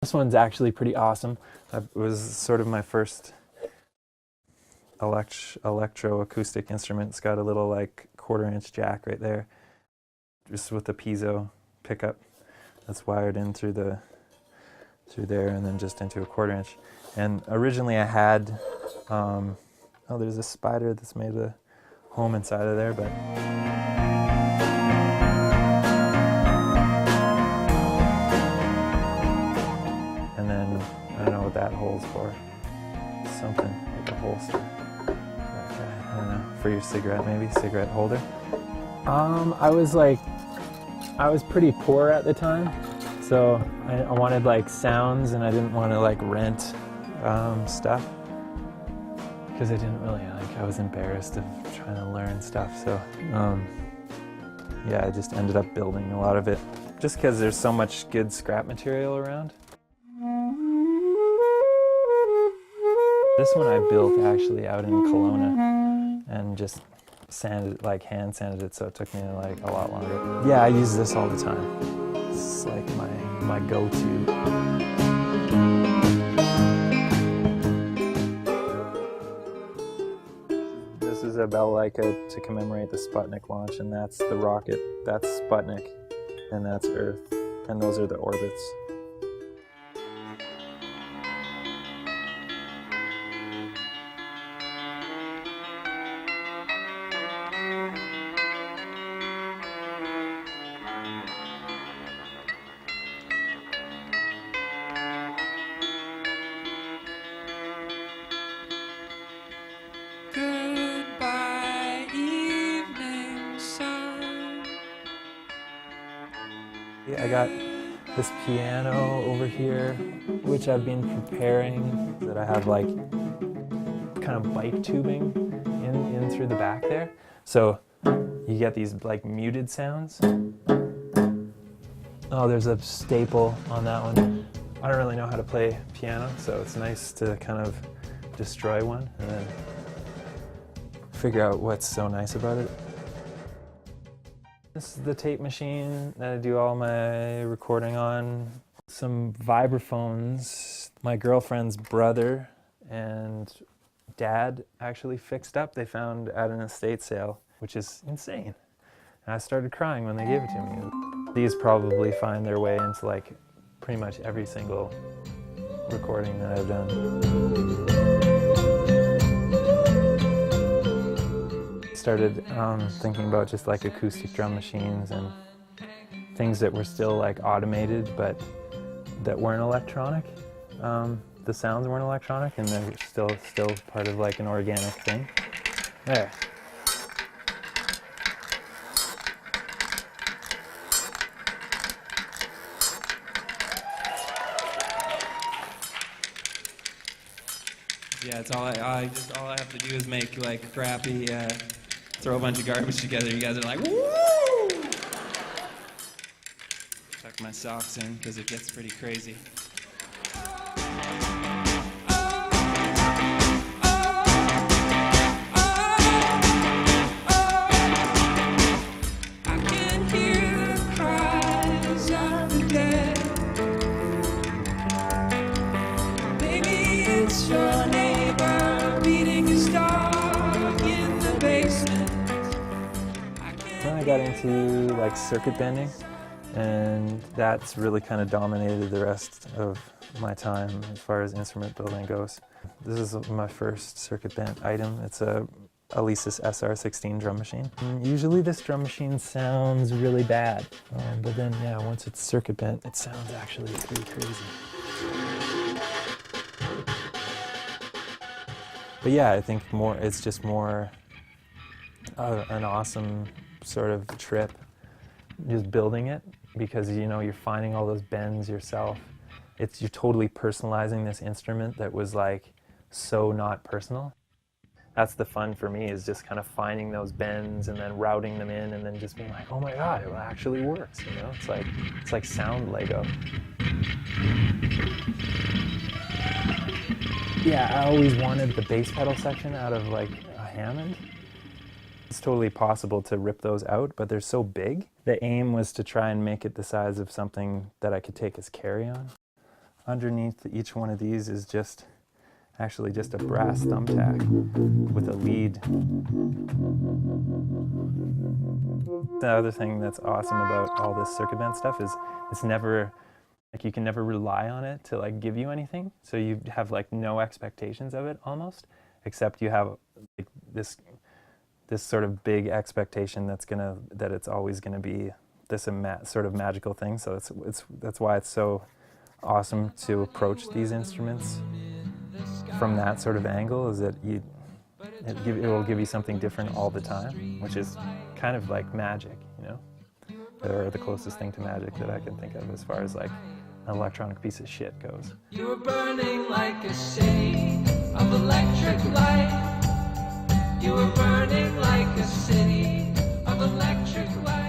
This one's actually pretty awesome. It was sort of my first electroacoustic instrument. It's got a little like 1/4-inch jack right there, just with a piezo pickup that's wired in through there and then just into a 1/4-inch. And originally I had, oh, there's a spider that's made a home inside of there, but and then I don't know what that hole's for. Something like a holster. I don't know, for your cigarette maybe, cigarette holder. I was pretty poor at the time, so I wanted like sounds, and I didn't want to like rent stuff because I didn't really I was embarrassed of trying to learn stuff. So yeah, I just ended up building a lot of it just because there's so much good scrap material around. This one I built actually out in Kelowna and just sanded, like hand sanded it, so it took me like a lot longer. Yeah, I use this all the time. It's like my go-to. This is a balalaika to commemorate the Sputnik launch, and that's the rocket. That's Sputnik, and that's Earth, and those are the orbits. Goodbye, evening sun. I got this piano over here, which I've been preparing, that I have like kind of bike tubing in through the back there. So you get these like muted sounds. Oh, there's a staple on that one. I don't really know how to play piano, so it's nice to kind of destroy one and then figure out what's so nice about it. This is the tape machine that I do all my recording on. Some vibraphones my girlfriend's brother and dad actually fixed up. They found at an estate sale, which is insane. And I started crying when they gave it to me. These probably find their way into like pretty much every single recording that I've done. Started thinking about just like acoustic drum machines and things that were still like automated but that weren't electronic. The sounds weren't electronic and they're still part of like an organic thing. There. Yeah, it's all I have to do is make like crappy, throw a bunch of garbage together. You guys are like, woo! Tuck my socks in because it gets pretty crazy. Then I got into like circuit bending, and that's really kind of dominated the rest of my time as far as instrument building goes. This is my first circuit bent item. It's a Alesis SR16 drum machine. Usually this drum machine sounds really bad, but then yeah, once it's circuit bent, it sounds actually pretty crazy. But yeah, I think it's just more an awesome sort of trip just building it, because you know you're finding all those bends yourself. You're totally personalizing this instrument that was like so not personal. That's the fun for me, is just kind of finding those bends and then routing them in and then just being like, oh my god, it actually works, you know? It's like sound Lego. Yeah, I always wanted the bass pedal section out of like a Hammond. It's totally possible to rip those out, but they're so big. The aim was to try and make it the size of something that I could take as carry-on. underneath each one of these is actually just a brass thumbtack with a lead. The other thing that's awesome about all this circuit band stuff is it's never, like, you can never rely on it to like give you anything. So you have like no expectations of it almost, except you have like this sort of big expectation that it's always gonna be this sort of magical thing. So that's why it's so awesome to approach these instruments from that sort of angle, is that it will give you something different all the time, which is kind of like magic, you know, or the closest thing to magic that I can think of as far as like an electronic piece of shit goes. You were burning like a city of electric light. You were burning like a city of electric light.